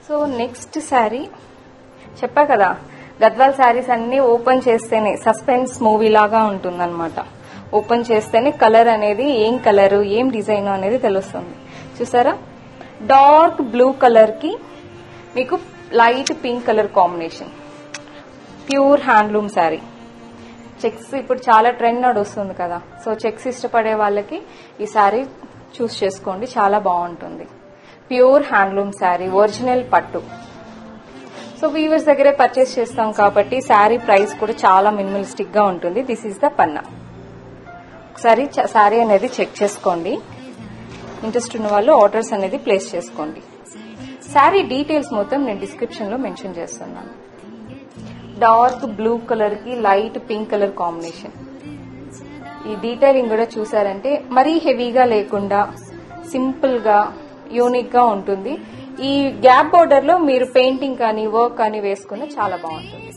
So next sari చెప్పా కదా, గద్వాల్ శారీస్ అన్ని ఓపెన్ చేస్తేనే సస్పెన్స్ మూవీ లాగా ఉంటుందన్నమాట. ఓపెన్ చేస్తేనే కలర్ అనేది ఏం కలర్ ఏం డిజైన్ అనేది తెలుస్తుంది. చూసారా, డార్క్ బ్లూ కలర్ కి మీకు light pink colour combination, pure handloom sari. Checks ఇప్పుడు చాలా ట్రెండ్ నడుస్తుంది కదా, సో చెక్స్ ఇష్టపడే వాళ్ళకి ఈ శారీ చూస్ చేసుకోండి, చాలా బాగుంటుంది. ప్యూర్ హ్యాండ్లూమ్ శారీ, ఒరిజినల్ పట్టు. సో వీవర్స్ దగ్గరే పర్చేస్ చేస్తాం కాబట్టి శారీ ప్రైస్ కూడా చాలా మినిమలిస్టిక్ గా ఉంటుంది. దిస్ ఈస్ ద పన్నా. ఒకసారి శారీ అనేది చెక్ చేసుకోండి. ఇంట్రెస్ట్ ఉన్న వాళ్ళు ఆర్డర్స్ అనేది ప్లేస్ చేసుకోండి. శారీ డీటెయిల్స్ మొత్తం నేను డిస్క్రిప్షన్ లో మెన్షన్ చేస్తున్నాను. డార్క్ బ్లూ కలర్ కి లైట్ పింక్ కలర్ కాంబినేషన్. ఈ డీటెయిలింగ్ కూడా చూసారంటే మరీ హెవీగా లేకుండా సింపుల్ గా యూనిక్ గా ఉంటుంది. ఈ గ్యాప్ బోర్డర్ లో మీరు పెయింటింగ్ కానీ వర్క్ కానీ వేసుకున్న చాలా బాగుంటుంది.